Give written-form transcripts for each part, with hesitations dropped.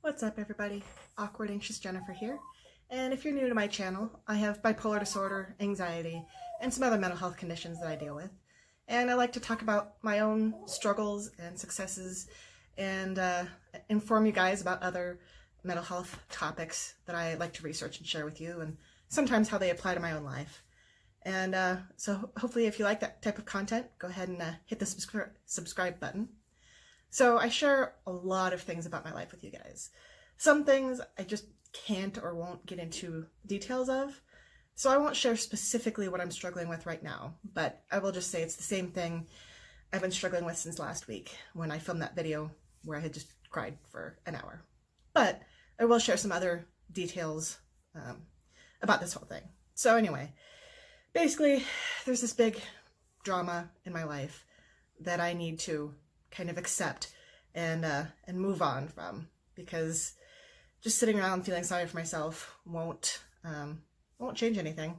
What's up, everybody? Awkward Anxious Jennifer here. And if you're new to my channel, I have bipolar disorder, anxiety, and some other mental health conditions that I deal with. And I like to talk about my own struggles and successes and inform you guys about other mental health topics that I like to research and share with you, and sometimes how they apply to my own life. And so hopefully if you like that type of content, go ahead and hit the subscribe button. So I share a lot of things about my life with you guys. Some things I just can't or won't get into details of. So I won't share specifically what I'm struggling with right now, but I will just say it's the same thing I've been struggling with since last week when I filmed that video where I had just cried for an hour. But I will share some other details about this whole thing. So anyway, basically there's this big drama in my life that I need to kind of accept and move on from, because just sitting around feeling sorry for myself won't change anything,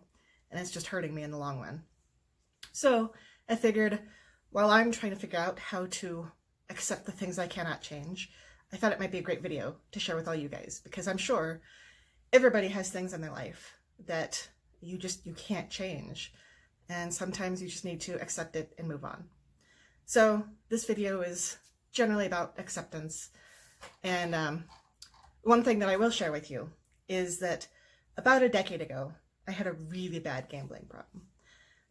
and it's just hurting me in the long run. So I figured while I'm trying to figure out how to accept the things I cannot change, I thought it might be a great video to share with all you guys, because I'm sure everybody has things in their life that you can't change, and sometimes you just need to accept it and move on. So this video is generally about acceptance, and one thing that I will share with you is that about a decade ago, I had a really bad gambling problem.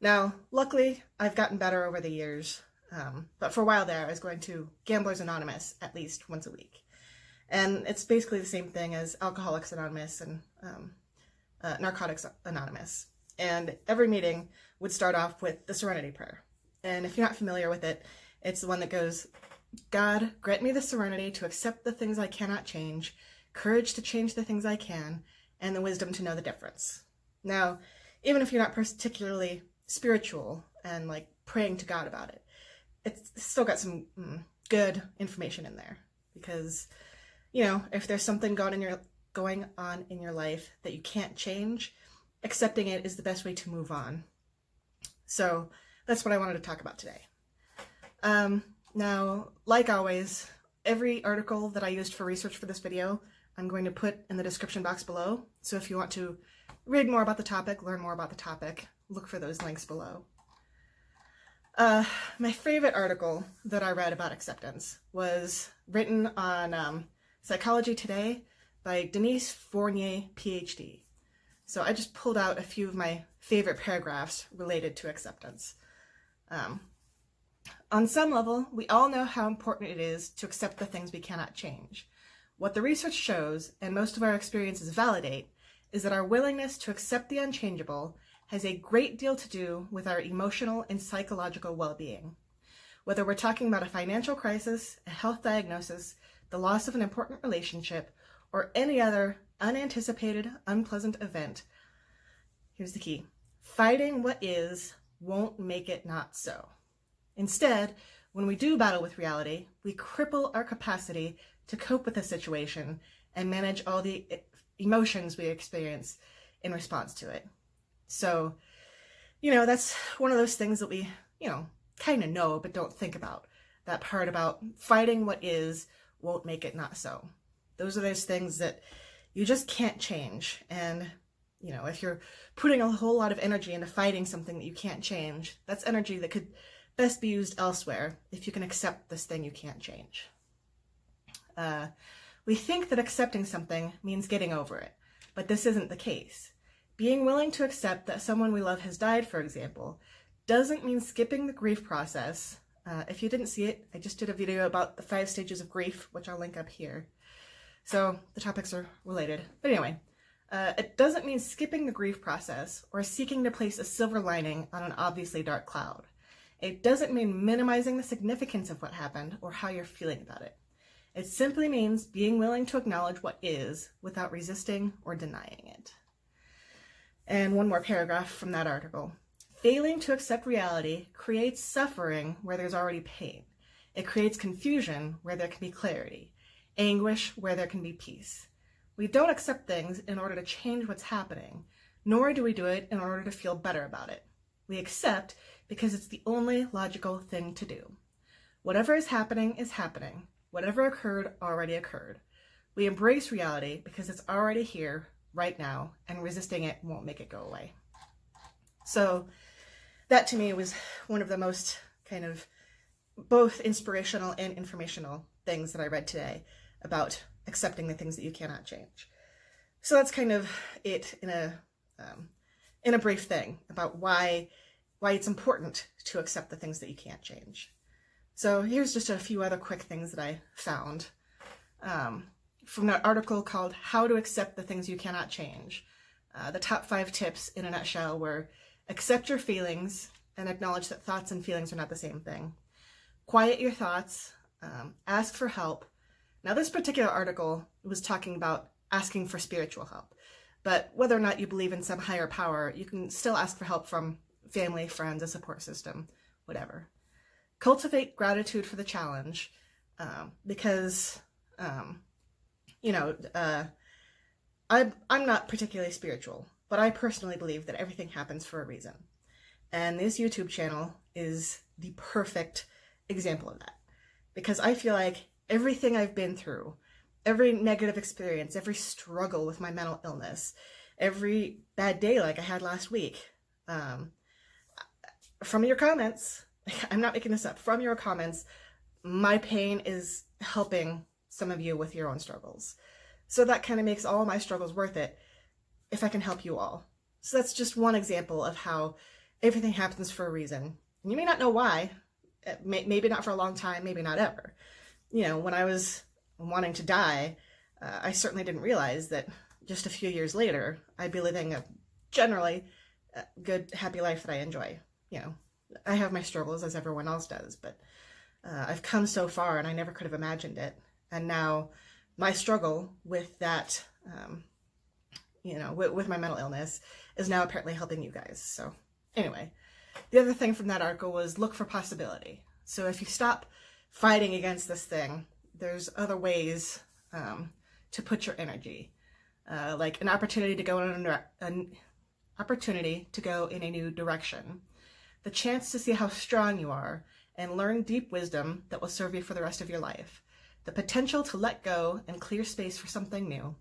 Now, luckily, I've gotten better over the years, but for a while there, I was going to Gamblers Anonymous at least once a week. And it's basically the same thing as Alcoholics Anonymous and Narcotics Anonymous. And every meeting would start off with the Serenity Prayer. And if you're not familiar with it, it's the one that goes, God, grant me the serenity to accept the things I cannot change, courage to change the things I can, and the wisdom to know the difference. Now, even if you're not particularly spiritual and like praying to God about it, it's still got some good information in there, because, you know, if there's something going on in your life that you can't change, accepting it is the best way to move on. So that's what I wanted to talk about today. Now, like always, every article that I used for research for this video, I'm going to put in the description box below. So if you want to read more about the topic, learn more about the topic, look for those links below. My favorite article that I read about acceptance was written on Psychology Today by Denise Fournier, PhD. So I just pulled out a few of my favorite paragraphs related to acceptance. On some level, we all know how important it is to accept the things we cannot change. What the research shows, and most of our experiences validate, is that our willingness to accept the unchangeable has a great deal to do with our emotional and psychological well-being. Whether we're talking about a financial crisis, a health diagnosis, the loss of an important relationship, or any other unanticipated, unpleasant event, here's the key. Fighting what is won't make it not so. Instead, when we do battle with reality, we cripple our capacity to cope with the situation and manage all the emotions we experience in response to it. So, you know, that's one of those things that we, kind of know, but don't think about. That part about fighting what is won't make it not so. Those are those things that you just can't change. And, if you're putting a whole lot of energy into fighting something that you can't change, that's energy that could best be used elsewhere if you can accept this thing you can't change. We think that accepting something means getting over it, but this isn't the case. Being willing to accept that someone we love has died, for example, doesn't mean skipping the grief process. If you didn't see it, I just did a video about the 5 stages of grief, which I'll link up here. So the topics are related. But anyway, it doesn't mean skipping the grief process or seeking to place a silver lining on an obviously dark cloud. It doesn't mean minimizing the significance of what happened or how you're feeling about it. It simply means being willing to acknowledge what is without resisting or denying it. And one more paragraph from that article. Failing to accept reality creates suffering where there's already pain. It creates confusion where there can be clarity, anguish where there can be peace. We don't accept things in order to change what's happening, nor do we do it in order to feel better about it. We accept because it's the only logical thing to do. Whatever is happening is happening. Whatever occurred already occurred. We embrace reality because it's already here right now, and resisting it won't make it go away. So that to me was one of the most kind of both inspirational and informational things that I read today about accepting the things that you cannot change. So that's kind of it in a brief thing about why it's important to accept the things that you can't change. So here's just a few other quick things that I found from an article called How to Accept the Things You Cannot Change. The top 5 tips in a nutshell were: accept your feelings and acknowledge that thoughts and feelings are not the same thing. Quiet your thoughts, ask for help. Now this particular article was talking about asking for spiritual help, but whether or not you believe in some higher power, you can still ask for help from family, friends, a support system, whatever. Cultivate gratitude for the challenge, because, I'm not particularly spiritual, but I personally believe that everything happens for a reason. And this YouTube channel is the perfect example of that, because I feel like everything I've been through, every negative experience, every struggle with my mental illness, every bad day like I had last week, from your comments, I'm not making this up, from your comments, my pain is helping some of you with your own struggles. So that kind of makes all my struggles worth it if I can help you all. So that's just one example of how everything happens for a reason. You may not know why, maybe not for a long time, maybe not ever. When I was wanting to die, I certainly didn't realize that just a few years later, I'd be living a generally good, happy life that I enjoy. I have my struggles as everyone else does, but I've come so far and I never could have imagined it. And now my struggle with that, with my mental illness is now apparently helping you guys. So anyway, the other thing from that article was look for possibility. So if you stop fighting against this thing, there's other ways to put your energy, like an opportunity to go in a new direction, the chance to see how strong you are and learn deep wisdom that will serve you for the rest of your life, the potential to let go and clear space for something new,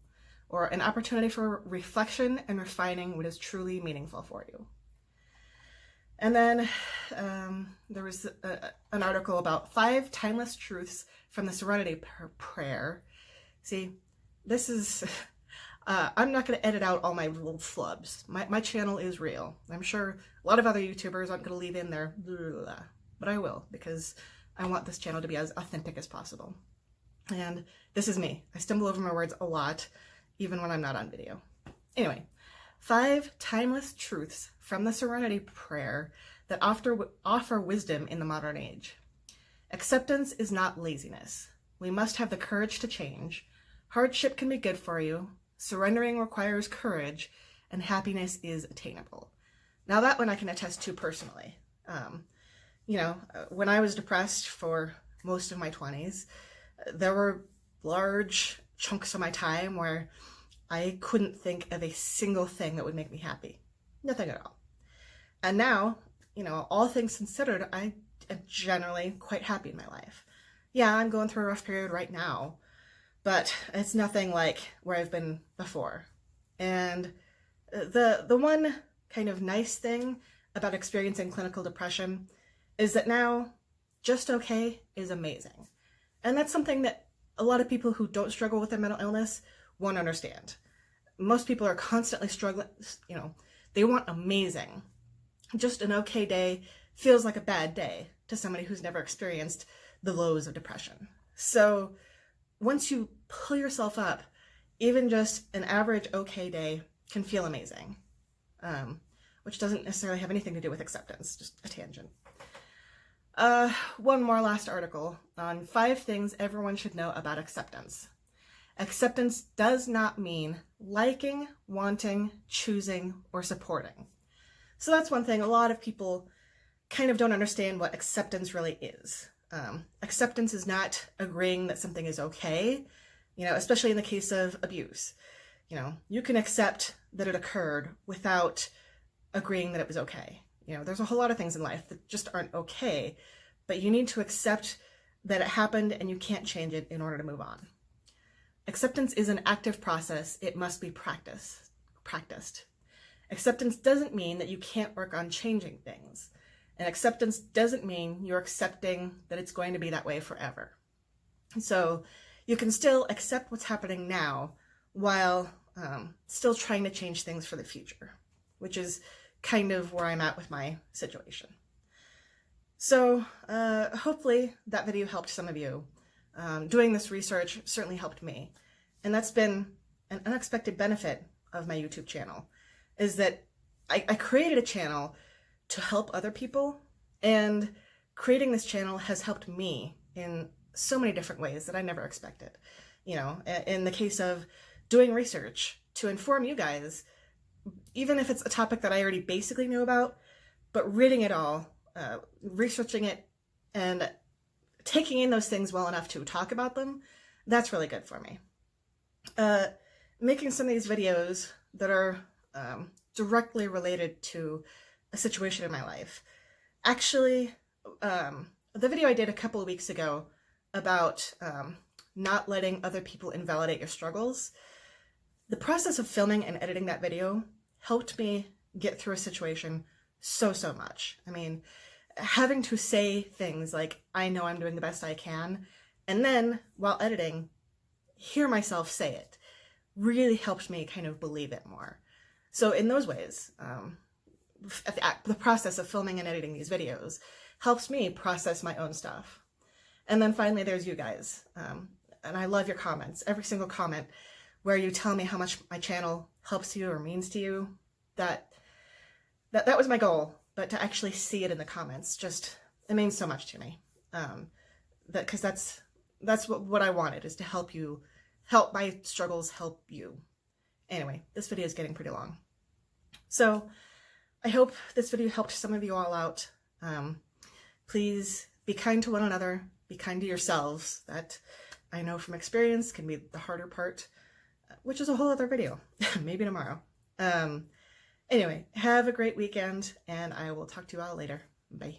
or an opportunity for reflection and refining what is truly meaningful for you. And then there was an article about 5 timeless truths from the Serenity Prayer. See, this is, I'm not going to edit out all my little flubs. My channel is real. I'm sure a lot of other YouTubers aren't going to leave in their blah, blah, but I will, because I want this channel to be as authentic as possible. And this is me. I stumble over my words a lot, even when I'm not on video. Anyway, 5 timeless truths from the Serenity Prayer that offer wisdom in the modern age. Acceptance is not laziness. We must have the courage to change. Hardship can be good for you. Surrendering requires courage, and happiness is attainable. Now that one I can attest to personally. When I was depressed for most of my 20s, there were large chunks of my time where I couldn't think of a single thing that would make me happy. Nothing at all. And now, all things considered, I am generally quite happy in my life. Yeah, I'm going through a rough period right now, but it's nothing like where I've been before. And the one kind of nice thing about experiencing clinical depression is that now just okay is amazing. And that's something that a lot of people who don't struggle with their mental illness won't understand. Most people are constantly struggling, they want amazing. Just an okay day feels like a bad day to somebody who's never experienced the lows of depression. So once you pull yourself up, even just an average okay day can feel amazing, which doesn't necessarily have anything to do with acceptance, just a tangent. One more last article on 5 things everyone should know about acceptance. Acceptance does not mean liking, wanting, choosing, or supporting. So that's one thing. A lot of people kind of don't understand what acceptance really is. Acceptance is not agreeing that something is okay, especially in the case of abuse. You can accept that it occurred without agreeing that it was okay. There's a whole lot of things in life that just aren't okay, but you need to accept that it happened and you can't change it in order to move on. Acceptance is an active process. It must be practiced. Acceptance doesn't mean that you can't work on changing things. And acceptance doesn't mean you're accepting that it's going to be that way forever. So you can still accept what's happening now while still trying to change things for the future, which is kind of where I'm at with my situation. So hopefully that video helped some of you. Doing this research certainly helped me. And that's been an unexpected benefit of my YouTube channel, is that I created a channel to help other people, and creating this channel has helped me in so many different ways that I never expected. You know, in the case of doing research to inform you guys, even if it's a topic that I already basically knew about, but reading it all, researching it, and taking in those things well enough to talk about them, that's really good for me. Making some of these videos that are directly related to a situation in my life. Actually, the video I did a couple of weeks ago about not letting other people invalidate your struggles, the process of filming and editing that video helped me get through a situation so much. I mean, having to say things like, I know I'm doing the best I can, and then while editing, hear myself say it, really helped me kind of believe it more. So in those ways, the process of filming and editing these videos helps me process my own stuff. And then finally, there's you guys. And I love your comments. Every single comment where you tell me how much my channel helps you or means to you. That was my goal. But to actually see it in the comments, it means so much to me. Because that's what I wanted, is to help you, help my struggles help you. Anyway, this video is getting pretty long. So I hope this video helped some of you all out. Please be kind to one another, be kind to yourselves. That I know from experience can be the harder part, which is a whole other video, maybe tomorrow. Anyway, have a great weekend, and I will talk to you all later. Bye.